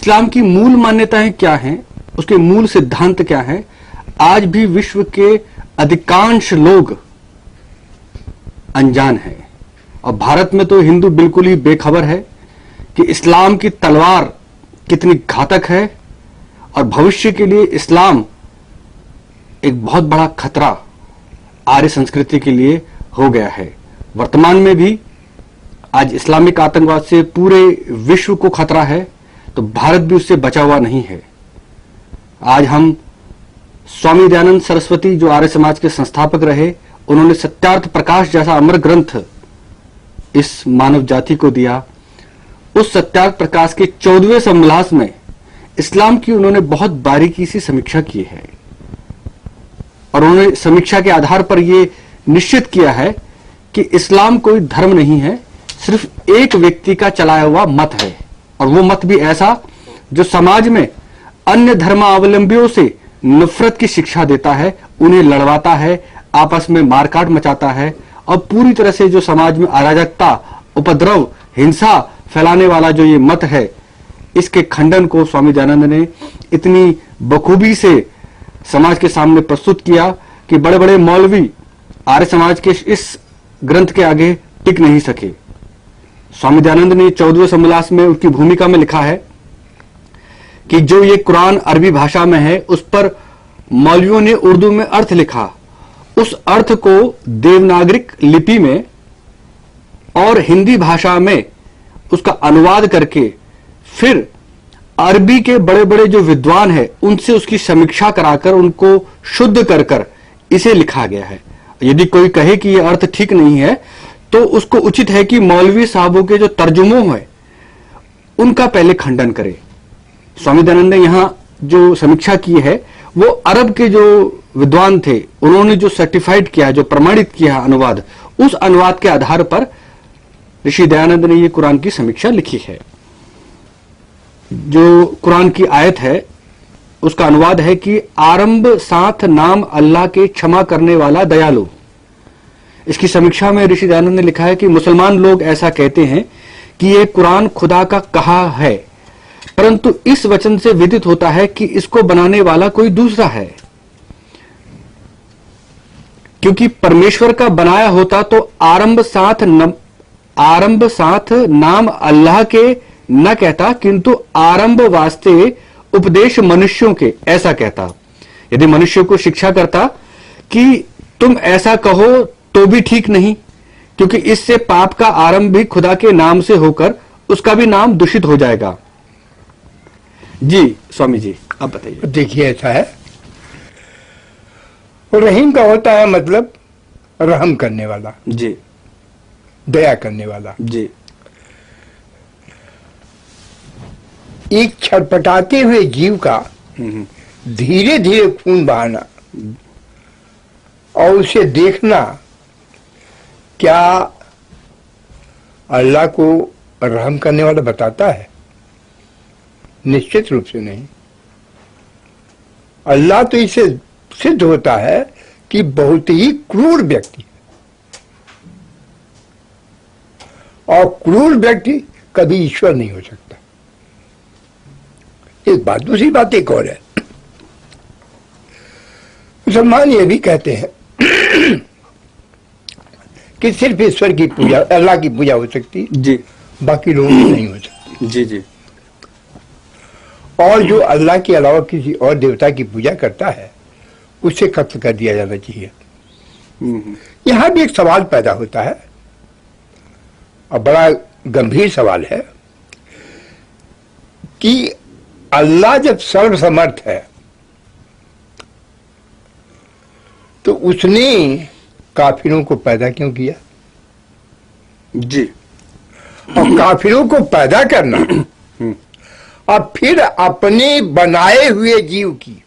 इस्लाम की मूल मान्यताएं क्या हैं, उसके मूल सिद्धांत क्या हैं, आज भी विश्व के अधिकांश लोग अनजान हैं। और भारत में तो हिंदू बिल्कुल ही बेखबर है कि इस्लाम की तलवार कितनी घातक है और भविष्य के लिए इस्लाम एक बहुत बड़ा खतरा आर्य संस्कृति के लिए हो गया है। वर्तमान में भी आज इस्लामिक आतंकवाद से पूरे विश्व को खतरा है, तो भारत भी उससे बचा हुआ नहीं है। आज हम स्वामी दयानंद सरस्वती, जो आर्य समाज के संस्थापक रहे, उन्होंने सत्यार्थ प्रकाश जैसा अमर ग्रंथ इस मानव जाति को दिया। उस सत्यार्थ प्रकाश के 14वें समोल्लास में इस्लाम की उन्होंने बहुत बारीकी से समीक्षा की है और उन्होंने समीक्षा के आधार पर यह निश्चित किया है कि इस्लाम कोई धर्म नहीं है, सिर्फ एक व्यक्ति का चलाया हुआ मत है। और वो मत भी ऐसा जो समाज में अन्य धर्मावलंबियों से नफरत की शिक्षा देता है, उन्हें लड़वाता है, आपस में मारकाट मचाता है और पूरी तरह से जो समाज में अराजकता, उपद्रव, हिंसा फैलाने वाला जो ये मत है, इसके खंडन को स्वामी दयानंद ने इतनी बखूबी से समाज के सामने प्रस्तुत किया कि बड़े बड़े मौलवी आर्य समाज के इस ग्रंथ के आगे टिक नहीं सके। स्वामी दयानंद ने 14वें समोल्लास में उनकी भूमिका में लिखा है कि जो ये कुरान अरबी भाषा में है, उस पर मौलवियों ने उर्दू में अर्थ लिखा, उस अर्थ को देवनागरिक लिपि में और हिंदी भाषा में उसका अनुवाद करके फिर अरबी के बड़े बड़े जो विद्वान हैं उनसे उसकी समीक्षा कराकर उनको शुद्ध कर कर इसे लिखा गया है। यदि कोई कहे कि यह अर्थ ठीक नहीं है तो उसको उचित है कि मौलवी साहबों के जो तर्जुमों है उनका पहले खंडन करे। स्वामी दयानंद ने यहां जो समीक्षा की है वो अरब के जो विद्वान थे उन्होंने जो सर्टिफाइड किया, जो प्रमाणित किया अनुवाद, उस अनुवाद के आधार पर ऋषि दयानंद ने ये कुरान की समीक्षा लिखी है। जो कुरान की आयत है उसका अनुवाद है कि आरंभ साथ नाम अल्लाह के क्षमा करने वाला दयालु। इसकी समीक्षा में ऋषि दयानंद ने लिखा है कि मुसलमान लोग ऐसा कहते हैं कि यह कुरान खुदा का कहा है, परंतु इस वचन से विदित होता है कि इसको बनाने वाला कोई दूसरा है। क्योंकि परमेश्वर का बनाया होता तो आरंभ साथ नाम अल्लाह के न कहता, किंतु आरंभ वास्ते उपदेश मनुष्यों के ऐसा कहता। यदि मनुष्यों को शिक्षा करता कि तुम ऐसा कहो तो भी ठीक नहीं, क्योंकि इससे पाप का आरंभ भी खुदा के नाम से होकर उसका भी नाम दूषित हो जाएगा। जी स्वामी जी, आप बताइए। देखिए, ऐसा है, रहीम का होता है मतलब रहम करने वाला, जी, दया करने वाला। जी, एक छटपटाते हुए जीव का धीरे धीरे खून बहाना और उसे देखना, क्या अल्लाह को रहम करने वाला बताता है? निश्चित रूप से नहीं। अल्लाह तो इसे सिद्ध होता है कि बहुत ही क्रूर व्यक्ति है, और क्रूर व्यक्ति कभी ईश्वर नहीं हो सकता। एक बात। दूसरी बात एक और है, मुसलमान ये भी कहते हैं कि सिर्फ ईश्वर की पूजा, अल्लाह की पूजा हो सकती है, जी, बाकी लोगों की नहीं हो सकती। जी, जी, और जो अल्लाह के अलावा किसी और देवता की पूजा करता है उसे कत्ल कर दिया जाना चाहिए। यहां भी एक सवाल पैदा होता है और बड़ा गंभीर सवाल है कि अल्लाह जब सर्वसमर्थ है तो उसने काफिरों को पैदा क्यों किया? जी, और काफिरों को पैदा करना और फिर अपने बनाए हुए जीव की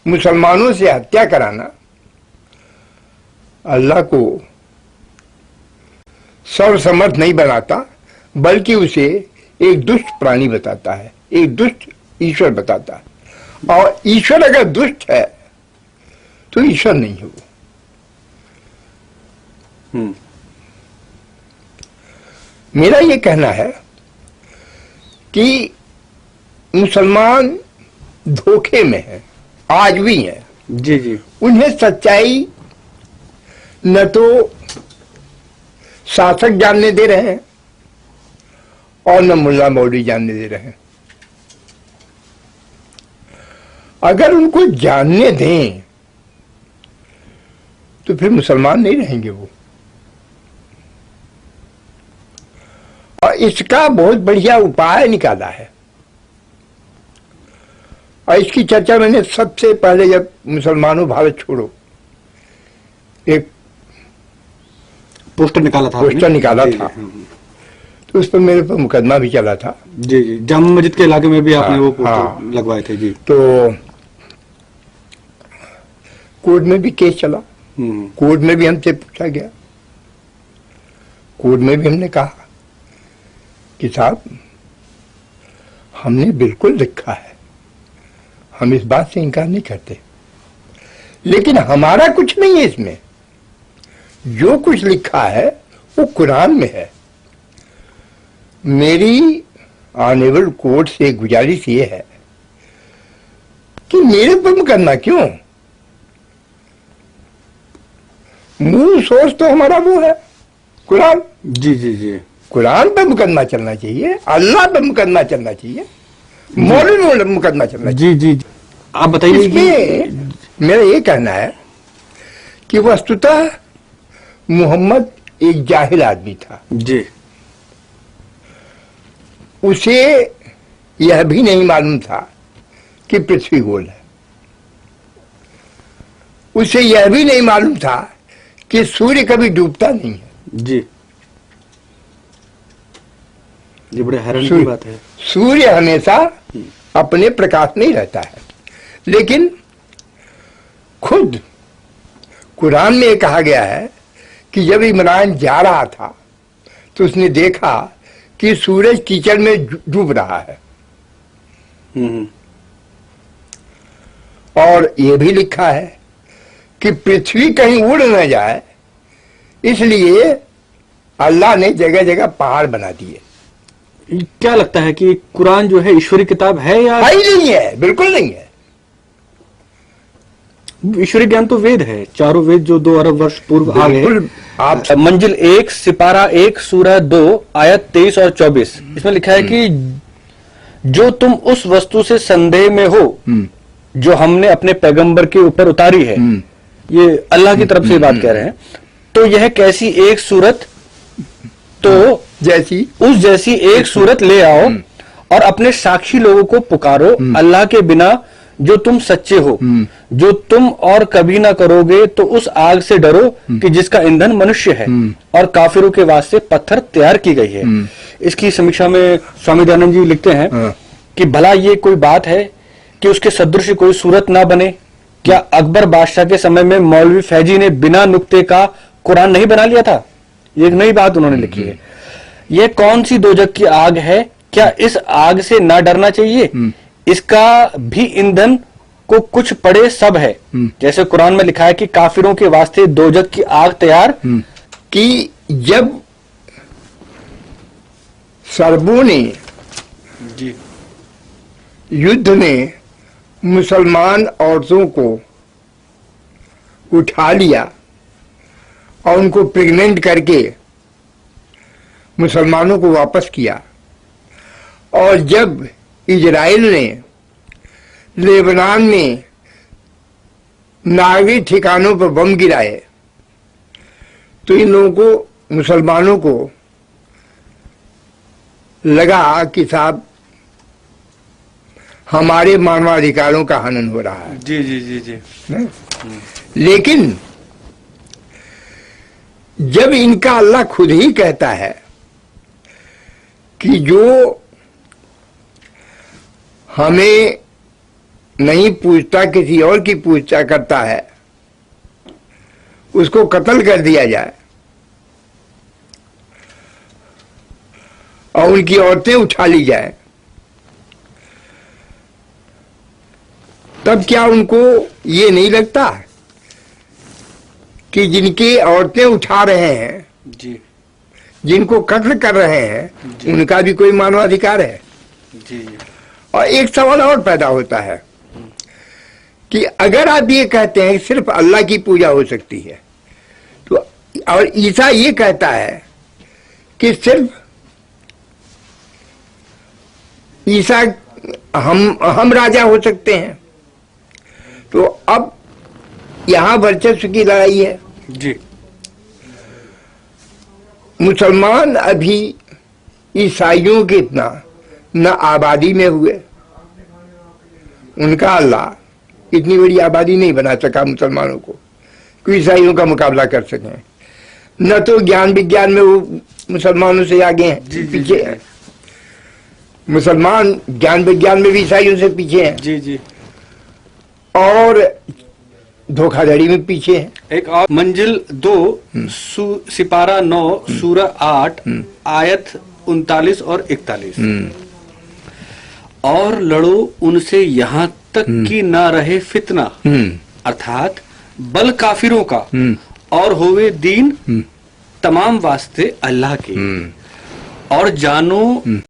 मुसलमानों से हत्या कराना अल्लाह को सर्वसमर्थ नहीं बनाता, बल्कि उसे एक दुष्ट प्राणी बताता है, एक दुष्ट ईश्वर बताता है। और ईश्वर अगर दुष्ट है तो ईश्वर नहीं है वो। मेरा ये कहना है कि मुसलमान धोखे में है, आज भी है। जी जी। उन्हें सच्चाई न तो शासक जानने दे रहे हैं और न मुल्ला मौलवी जानने दे रहे हैं। अगर उनको जानने दें तो फिर मुसलमान नहीं रहेंगे वो। और इसका बहुत बढ़िया उपाय निकाला है, और इसकी चर्चा मैंने सबसे पहले जब मुसलमानों भारत छोड़ो एक पोस्टर निकाला था पोस्टर आपने? निकाला जी, था, जी, तो उस पर मेरे पर मुकदमा भी चला था। जी जी। जामा मस्जिद के इलाके में भी आपने हाँ, वो पोस्टर हाँ। लगवाए थे। जी। तो कोर्ट में भी केस चला, कोर्ट में भी हमसे पूछा गया, कोर्ट में भी हमने कहा कि साहब हमने बिल्कुल लिखा है, हम इस बात से इनकार नहीं करते, लेकिन हमारा कुछ नहीं है इसमें। जो कुछ लिखा है वो कुरान में है। मेरी ऑनरेबल कोर्ट से गुजारिश ये है कि मेरे पर मुकदमा क्यों? मूल सोर्स तो हमारा वो है कुरान। जी जी जी। कुरान पे मुकदमा चलना चाहिए, अल्लाह पे मुकदमा चलना चाहिए, मौलवी पे मुकदमा चलना चाहिए। जी जी। आप बताइए कि इसमें मेरा ये कहना है कि वस्तुतः मोहम्मद एक जाहिल आदमी था। जी उसे यह भी नहीं मालूम था कि पृथ्वी गोल है। उसे यह भी नहीं मालूम था कि सूर्य कभी डूबता नहीं है। जी। ये बड़े हैरान की बात है। सूर्य हमेशा अपने प्रकाश में ही रहता है, लेकिन खुद कुरान में कहा गया है कि जब इमरान जा रहा था तो उसने देखा कि सूरज कीचड़ में डूब रहा है। और यह भी लिखा है कि पृथ्वी कहीं उड़ न जाए, इसलिए अल्लाह ने जगह जगह पहाड़ बना दिए। क्या लगता है कि कुरान जो है ईश्वरी किताब है या ही नहीं है? बिल्कुल नहीं है। ईश्वरी ज्ञान तो वेद है, चारों वेद जो 2 अरब वर्ष पूर्व आ गए। आप मंजिल 1 सिपारा 1 सूरह 2 आयत 23 और 24 इसमें लिखा है कि जो तुम उस वस्तु से संदेह में हो जो हमने अपने पैगंबर के ऊपर उतारी है, ये अल्लाह की तरफ से बात कह रहे हैं, तो यह कैसी एक सूरत, तो जैसी उस जैसी एक सूरत ले आओ और अपने साक्षी लोगों को पुकारो अल्लाह के बिना जो तुम सच्चे हो, जो तुम और कभी ना करोगे, तो उस आग से डरो कि जिसका ईंधन मनुष्य है और काफिरों के वास्ते पत्थर तैयार की गई है। इसकी समीक्षा में स्वामी दयानंद जी लिखते हैं कि भला ये कोई बात है कि उसके सदृश कोई सूरत ना बने? क्या अकबर बादशाह के समय में मौलवी फैजी ने बिना नुक्ते का कुरान नहीं बना लिया था? ये एक नई बात उन्होंने लिखी है। यह कौन सी दोजक की आग है? क्या इस आग से ना डरना चाहिए? इसका भी ईंधन को कुछ पड़े सब है। जैसे कुरान में लिखा है कि काफिरों के वास्ते दोजक की आग तैयार। कि जब सरबों ने जी युद्ध में मुसलमान औरतों को उठा लिया और उनको प्रेग्नेंट करके मुसलमानों को वापस किया, और जब इजराइल ने लेबनान में नागरिक ठिकानों पर बम गिराए, तो इन लोगों को, मुसलमानों को लगा कि साहब हमारे मानवाधिकारों का हनन हो रहा है। जी जी जी जी। लेकिन जब इनका अल्लाह खुद ही कहता है कि जो हमें नहीं पूछता किसी और की पूछता करता है उसको कत्ल कर दिया जाए और उनकी औरतें उठा ली जाए, तब क्या उनको ये नहीं लगता कि जिनकी औरतें उठा रहे हैं, जी जिनको कत्ल कर रहे हैं, उनका भी कोई मानवाधिकार है? जी जी। और एक सवाल और पैदा होता है कि अगर आप ये कहते हैं कि सिर्फ अल्लाह की पूजा हो सकती है, तो और ईसा ये कहता है कि सिर्फ ईसा हम राजा हो सकते हैं, तो अब यहां वर्चस्व की लड़ाई है। जी। मुसलमान अभी ईसाइयों के इतना न आबादी में हुए, उनका अल्लाह इतनी बड़ी आबादी नहीं बना सका मुसलमानों को कि ईसाइयों का मुकाबला कर सकें, न तो ज्ञान विज्ञान में वो मुसलमानों से आगे हैं, पीछे हैं। मुसलमान ज्ञान विज्ञान में भी ईसाइयों से पीछे हैं, जी जी। और धोखाधड़ी में पीछे हैं। एक और मंजिल 2 सिपारा 9 सूरा 8 आयत 39 और 41। और लड़ो उनसे यहाँ तक कि ना रहे फितना, अर्थात बल काफिरों का, और होवे दीन तमाम वास्ते अल्लाह के, और जानो